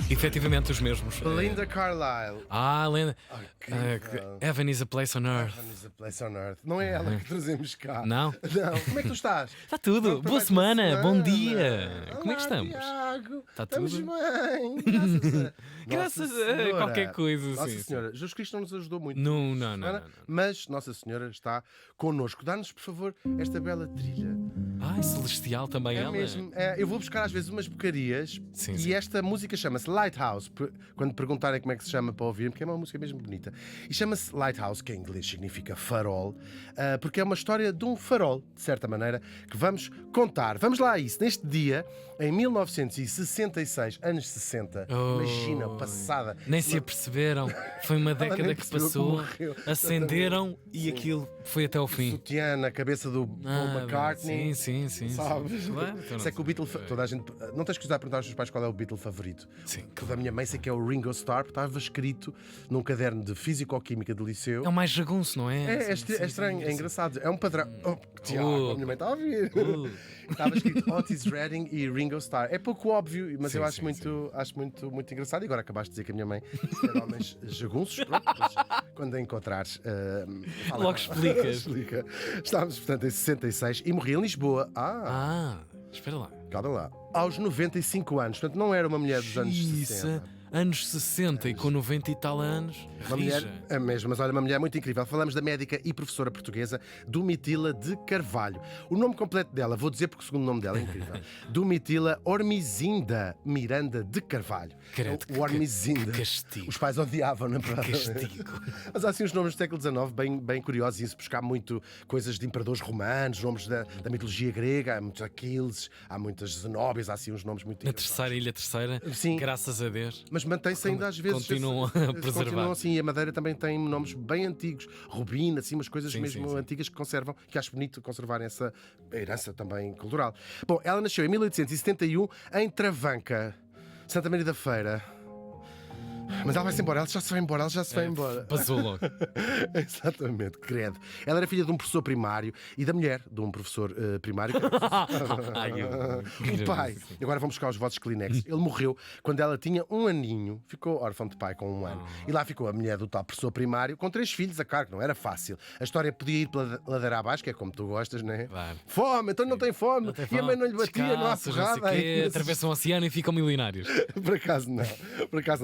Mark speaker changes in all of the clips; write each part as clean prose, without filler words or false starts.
Speaker 1: Efetivamente os mesmos.
Speaker 2: Linda Carlisle.
Speaker 1: Linda.
Speaker 2: Incrível.
Speaker 1: Heaven is a place on earth.
Speaker 2: Heaven is a place on earth. Não é ela que trazemos cá.
Speaker 1: Não?
Speaker 2: Não. Como é que tu estás?
Speaker 1: Está tudo.
Speaker 2: Pronto,
Speaker 1: Boa
Speaker 2: para
Speaker 1: semana.
Speaker 2: mais uma
Speaker 1: Bom
Speaker 2: semana.
Speaker 1: dia. Como é que
Speaker 2: Olá,
Speaker 1: estamos?
Speaker 2: Tiago.
Speaker 1: Está
Speaker 2: Estamos
Speaker 1: tudo?
Speaker 2: bem.
Speaker 1: Graças
Speaker 2: Nossa
Speaker 1: a
Speaker 2: Senhora.
Speaker 1: qualquer coisa.
Speaker 2: Nossa
Speaker 1: sim,
Speaker 2: Senhora. Jesus Cristo não nos ajudou muito.
Speaker 1: Não.
Speaker 2: Mas Nossa Senhora está connosco. Dá-nos, por favor, esta bela trilha.
Speaker 1: Ai, celestial também
Speaker 2: É
Speaker 1: ela.
Speaker 2: mesmo. Eu vou buscar às vezes umas bocarias
Speaker 1: Sim,
Speaker 2: e
Speaker 1: sim.
Speaker 2: esta música chama-se Lighthouse. Quando perguntarem como é que se chama para ouvir, porque é uma música mesmo bonita. E chama-se Lighthouse, que em inglês significa farol, porque é uma história de um farol, de certa maneira, que vamos contar. Vamos lá a isso. Neste dia, em 1966, anos 60, imagina, passada.
Speaker 1: Nem se aperceberam. Foi uma década
Speaker 2: nem
Speaker 1: que
Speaker 2: percebeu
Speaker 1: passou.
Speaker 2: que morreu.
Speaker 1: Acenderam e
Speaker 2: Sim.
Speaker 1: aquilo foi até ao fim.
Speaker 2: Sutiã na cabeça do Paul McCartney.
Speaker 1: Sim.
Speaker 2: Sabes?
Speaker 1: Claro, então
Speaker 2: Isso é que o Beatle. Toda a gente. Não tens que usar a perguntar aos teus pais qual é o Beatle favorito.
Speaker 1: Sim,
Speaker 2: Que da minha mãe sei que é o Ringo Starr, porque estava escrito num caderno de Físico-Química de liceu.
Speaker 1: É o mais jagunço, não é?
Speaker 2: É estranho, é engraçado. É um padrão. Tiago, a minha mãe está a ouvir.
Speaker 1: Uh.
Speaker 2: Estava escrito Otis Redding e Ringo Starr. É pouco óbvio, mas
Speaker 1: Sim,
Speaker 2: eu acho,
Speaker 1: sim,
Speaker 2: muito engraçado. E agora acabaste de dizer que a minha mãe era homens jagunços. Pronto, mas quando a encontrares, fala
Speaker 1: Logo
Speaker 2: com ela.
Speaker 1: explicas.
Speaker 2: Explica. Estávamos, portanto, em 66 e morri em Lisboa.
Speaker 1: Espera lá.
Speaker 2: Calma lá. Aos 95 anos. Portanto, não era uma mulher dos anos
Speaker 1: Isso,
Speaker 2: 60.
Speaker 1: anos 60 e com 90 e tal anos.
Speaker 2: Uma mulher,
Speaker 1: rija.
Speaker 2: é mesmo, mas olha, uma mulher muito incrível. Falamos da médica e professora portuguesa Domitila de Carvalho. O nome completo dela, vou dizer porque o segundo nome dela é incrível. Domitila Ormizinda Miranda de Carvalho.
Speaker 1: Credo,
Speaker 2: O Ormizinda.
Speaker 1: que castigo.
Speaker 2: Os pais odiavam, na verdade.
Speaker 1: Castigo.
Speaker 2: Mas há assim uns nomes do século XIX bem curiosos. Isso buscar muito coisas de imperadores romanos, nomes da mitologia grega. Há muitos Aquiles, há muitas Zenóbias, há assim uns nomes muito
Speaker 1: Na
Speaker 2: engraçados.
Speaker 1: terceira ilha terceira,
Speaker 2: Sim.
Speaker 1: graças a Deus.
Speaker 2: Mas mantém-se ainda às vezes.
Speaker 1: Continuam a preservar.
Speaker 2: Continuam assim. E a Madeira também tem nomes bem antigos. Rubina, assim, umas coisas
Speaker 1: Sim,
Speaker 2: mesmo
Speaker 1: sim.
Speaker 2: antigas que conservam, que acho bonito conservarem essa herança também cultural. Bom, ela nasceu em 1871 em Travanca, Santa Maria da Feira. Mas ela vai-se embora, ela já se vai embora.
Speaker 1: Passou logo.
Speaker 2: Exatamente, credo. Ela era filha de um professor primário e da mulher de um professor primário. O pai, agora vamos buscar os votos Kleenex. Ele morreu quando ela tinha um aninho, ficou órfão de pai com um ano. E lá ficou a mulher do tal professor primário com 3 filhos, a cargo, não era fácil. A história podia ir pela ladeira abaixo, que é como tu gostas, não é?
Speaker 1: Claro.
Speaker 2: Fome, então não tem fome. E a mãe não lhe batia, não há
Speaker 1: Descalços, não sei
Speaker 2: porrada.
Speaker 1: quê, atravessam o oceano e ficam milionários.
Speaker 2: Por acaso não,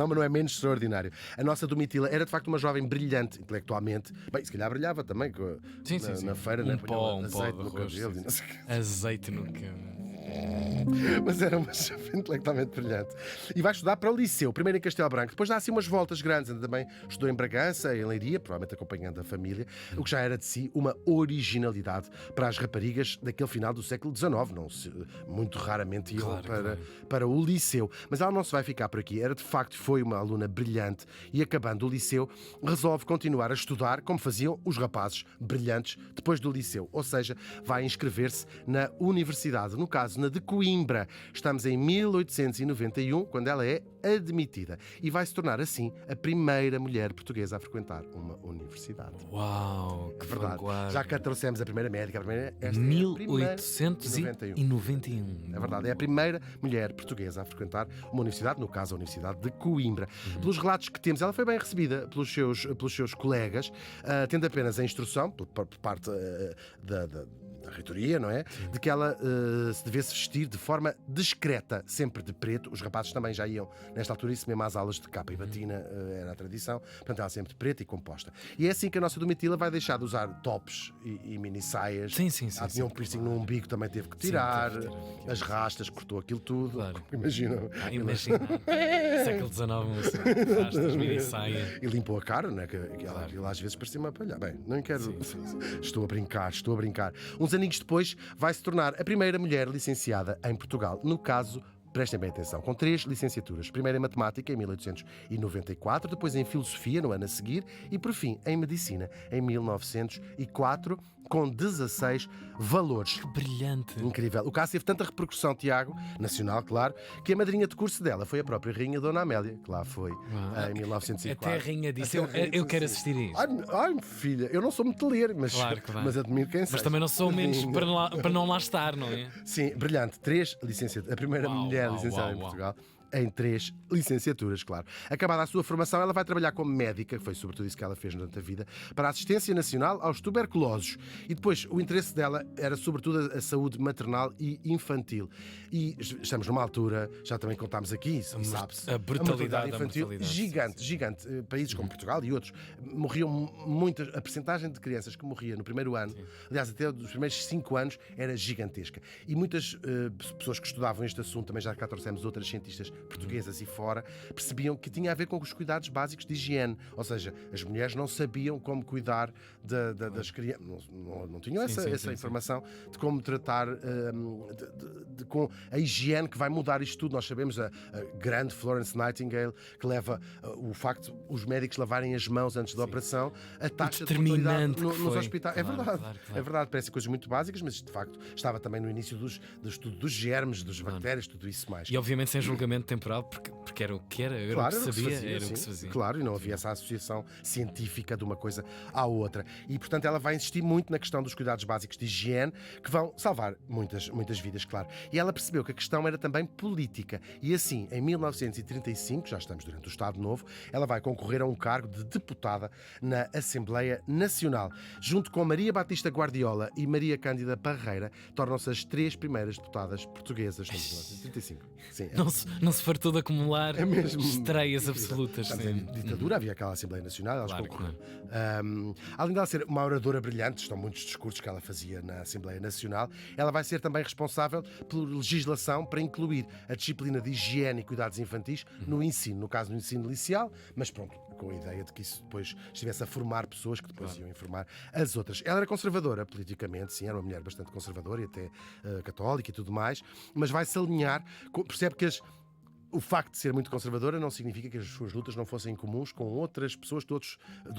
Speaker 2: mas não é menos extraordinário. A nossa Domitila era de facto uma jovem brilhante intelectualmente. Bem, se calhar brilhava também na feira, né?
Speaker 1: Um pó
Speaker 2: Azeite
Speaker 1: de
Speaker 2: no
Speaker 1: arroz.
Speaker 2: cabelo e não sei o quê.
Speaker 1: Azeite no cabelo.
Speaker 2: Mas era uma jovem intelectualmente brilhante. E vai estudar para o liceu, primeiro em Castelo Branco, depois dá assim umas voltas grandes. Ainda também estudou em Bragança, em Leiria, provavelmente acompanhando a família, o que já era de si uma originalidade para as raparigas daquele final do século XIX. Muito raramente iam para o liceu. Mas ela não se vai ficar por aqui. Foi uma aluna brilhante e, acabando o liceu, resolve continuar a estudar como faziam os rapazes brilhantes depois do liceu. Ou seja, vai inscrever-se na universidade, no caso na de Coimbra. Estamos em 1891, quando ela é admitida. E vai se tornar, assim, a primeira mulher portuguesa a frequentar uma universidade.
Speaker 1: Uau, que
Speaker 2: Verdade.
Speaker 1: vanguarda.
Speaker 2: Já cá trouxemos a primeira médica, esta é a primeira
Speaker 1: 1891.
Speaker 2: É verdade, é a primeira mulher portuguesa a frequentar uma universidade, no caso a Universidade de Coimbra. Pelos relatos que temos, ela foi bem recebida pelos seus colegas, tendo apenas a instrução, por parte da reitoria, não é? De que ela se devesse vestir de forma discreta, sempre de preto. Os rapazes também já iam, nesta altura, isso mesmo às aulas de capa e batina, era a tradição. Portanto, ela sempre de preto e composta. E é assim que a nossa Domitila vai deixar de usar tops e mini saias.
Speaker 1: Sim.
Speaker 2: Ela tinha um piercing no umbigo, também teve que tirar. As rastas, cortou aquilo tudo.
Speaker 1: Claro.
Speaker 2: Imagina.
Speaker 1: Imagina. Século XIX, rastas, mini saia.
Speaker 2: E limpou a cara, né? Que ela às vezes parecia uma palha. Bem, não quero. Estou a brincar. Uns aninhos depois, vai se tornar a primeira mulher licenciada em Portugal. No caso, prestem bem atenção, com 3 licenciaturas. Primeiro em Matemática, em 1894, depois em Filosofia, no ano a seguir, e por fim em Medicina, em 1904, com 16 valores.
Speaker 1: Que brilhante.
Speaker 2: Incrível. O caso teve tanta repercussão, Tiago, nacional, claro, que a madrinha de curso dela foi a própria rainha Dona Amélia, que lá foi em 1904.
Speaker 1: Até a rainha disse, eu quero assistir a isto.
Speaker 2: Ai, filha, eu não sou muito ler, mas admiro quem seja.
Speaker 1: Mas também não sou menos para não lá estar, não é?
Speaker 2: Sim, brilhante. 3 licenciaturas. A primeira mulher licenciada em Portugal. em 3 licenciaturas, claro. Acabada a sua formação, ela vai trabalhar como médica, que foi sobretudo isso que ela fez durante a vida, para a Assistência Nacional aos Tuberculosos. E depois, o interesse dela era sobretudo a saúde maternal e infantil. E estamos numa altura, já também contámos aqui, sabe-se,
Speaker 1: a brutalidade
Speaker 2: infantil gigante, gigante. Países como Portugal e outros morriam muitas. A percentagem de crianças que morria no primeiro ano, aliás, até dos primeiros 5 anos, era gigantesca. E muitas pessoas que estudavam este assunto, também já cá trouxemos outras cientistas portuguesas e fora, percebiam que tinha a ver com os cuidados básicos de higiene. Ou seja, as mulheres não sabiam como cuidar das crianças, não tinham essa informação de como tratar com a higiene que vai mudar isto tudo. Nós sabemos a grande Florence Nightingale, que leva o facto de os médicos lavarem as mãos antes da operação, a taxa de mortalidade nos hospitais. É verdade,
Speaker 1: claro.
Speaker 2: é verdade, parecem coisas muito básicas, mas de facto estava também no início do estudo dos germes, das bactérias, tudo isso mais.
Speaker 1: E obviamente sem julgamento temporal, porque era o que era, era
Speaker 2: Claro,
Speaker 1: o que se sabia,
Speaker 2: fazia,
Speaker 1: era
Speaker 2: sim,
Speaker 1: o que se fazia.
Speaker 2: Claro, e não havia essa associação científica de uma coisa à outra. E, portanto, ela vai insistir muito na questão dos cuidados básicos de higiene, que vão salvar muitas vidas, claro. E ela percebeu que a questão era também política. E assim, em 1935, já estamos durante o Estado Novo, ela vai concorrer a um cargo de deputada na Assembleia Nacional. Junto com Maria Batista Guardiola e Maria Cândida Parreira, tornam-se as 3 primeiras deputadas portuguesas em 1935. Sim,
Speaker 1: Não se fartou de acumular
Speaker 2: mesmo
Speaker 1: estreias
Speaker 2: incrível.
Speaker 1: absolutas.
Speaker 2: Estamos em ditadura, havia aquela Assembleia Nacional, elas
Speaker 1: Claro,
Speaker 2: concorreram. Além dela ser uma oradora brilhante, estão muitos discursos que ela fazia na Assembleia Nacional, ela vai ser também responsável pela legislação para incluir a disciplina de higiene e cuidados infantis no ensino, no caso no ensino liceal, mas pronto, com a ideia de que isso depois estivesse a formar pessoas que depois iam informar as outras. Ela era conservadora politicamente, sim, era uma mulher bastante conservadora e até católica e tudo mais, mas vai-se alinhar, percebe que o facto de ser muito conservadora não significa que as suas lutas não fossem comuns com outras pessoas de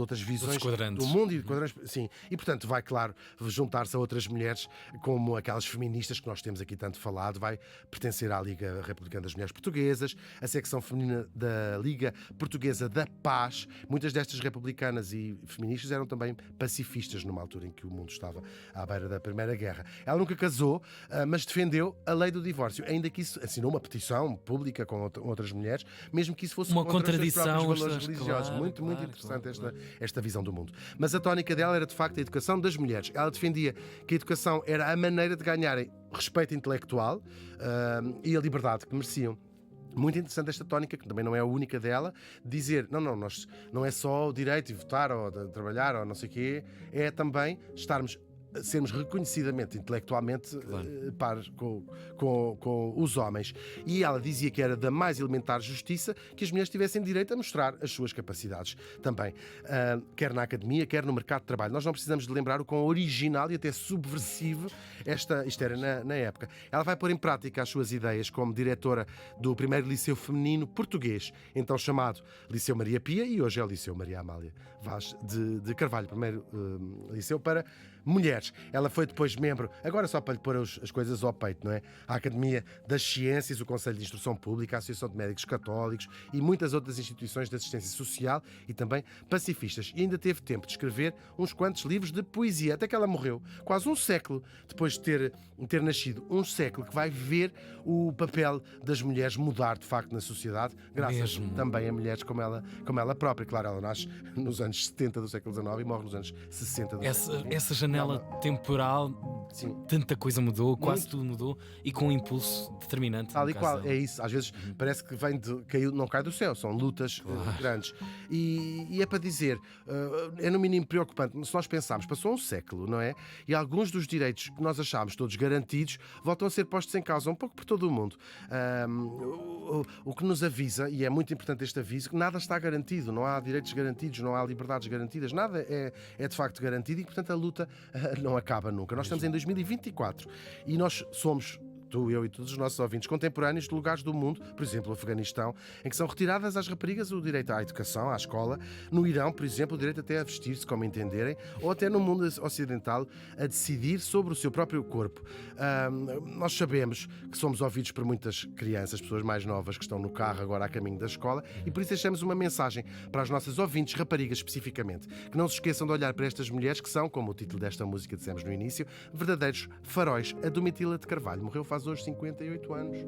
Speaker 2: outras visões do mundo e de quadrantes. Sim. E, portanto, vai, claro, juntar-se a outras mulheres, como aquelas feministas que nós temos aqui tanto falado, vai pertencer à Liga Republicana das Mulheres Portuguesas, a secção feminina da Liga Portuguesa da Paz. Muitas destas republicanas e feministas eram também pacifistas numa altura em que o mundo estava à beira da Primeira Guerra. Ela nunca casou, mas defendeu a lei do divórcio, ainda que isso assinou uma petição pública com outras mulheres, mesmo que isso fosse
Speaker 1: uma
Speaker 2: contra
Speaker 1: contradição
Speaker 2: os seus próprios valores religiosos.
Speaker 1: Claro,
Speaker 2: muito
Speaker 1: claro,
Speaker 2: interessante
Speaker 1: claro.
Speaker 2: esta visão do mundo. Mas a tónica dela era de facto a educação das mulheres. Ela defendia que a educação era a maneira de ganharem respeito intelectual e a liberdade que mereciam. Muito interessante esta tónica, que também não é a única dela, dizer, não é só o direito de votar ou de trabalhar ou não sei o quê, é também sermos reconhecidamente, intelectualmente, pares com os homens. E ela dizia que era da mais elementar justiça que as mulheres tivessem direito a mostrar as suas capacidades também, quer na academia, quer no mercado de trabalho. Nós não precisamos de lembrar o quão original e até subversivo isto era na época. Ela vai pôr em prática as suas ideias como diretora do primeiro Liceu Feminino Português, então chamado Liceu Maria Pia, e hoje é o Liceu Maria Amália Vaz de Carvalho, primeiro liceu para mulheres. Ela foi depois membro, agora só para lhe pôr as coisas ao peito, não é? A Academia das Ciências, o Conselho de Instrução Pública, a Associação de Médicos Católicos e muitas outras instituições de assistência social e também pacifistas. E ainda teve tempo de escrever uns quantos livros de poesia, até que ela morreu, quase um século depois de ter nascido. Um século que vai ver o papel das mulheres mudar de facto na sociedade, graças também a mulheres como ela própria. Claro, ela nasce nos anos 70 do século XIX e morre nos anos 60 do século XX.
Speaker 1: Essa janela temporal,
Speaker 2: sim,
Speaker 1: tanta coisa mudou, quase tudo mudou, e com um impulso determinante.
Speaker 2: Tal e qual, é isso. Às vezes parece que não cai do céu, são lutas grandes. E é para dizer, é no mínimo preocupante, se nós pensarmos, passou um século, não é? E alguns dos direitos que nós achámos todos garantidos voltam a ser postos em causa, um pouco por todo o mundo. O que nos avisa, e é muito importante este aviso, que nada está garantido, não há direitos garantidos, não há liberdades garantidas, nada é de facto garantido e, portanto, a luta não acaba nunca. Nós estamos em 2024 e nós somos, tu, eu e todos os nossos ouvintes, contemporâneos de lugares do mundo, por exemplo, o Afeganistão, em que são retiradas às raparigas o direito à educação, à escola. No Irão, por exemplo, o direito até a vestir-se como entenderem, ou até no mundo ocidental a decidir sobre o seu próprio corpo. Nós sabemos que somos ouvidos por muitas crianças, pessoas mais novas que estão no carro agora a caminho da escola, e por isso deixamos uma mensagem para as nossas ouvintes, raparigas especificamente, que não se esqueçam de olhar para estas mulheres que são, como o título desta música dissemos no início, verdadeiros faróis. A Domitila de Carvalho morreu faz hoje 58 anos.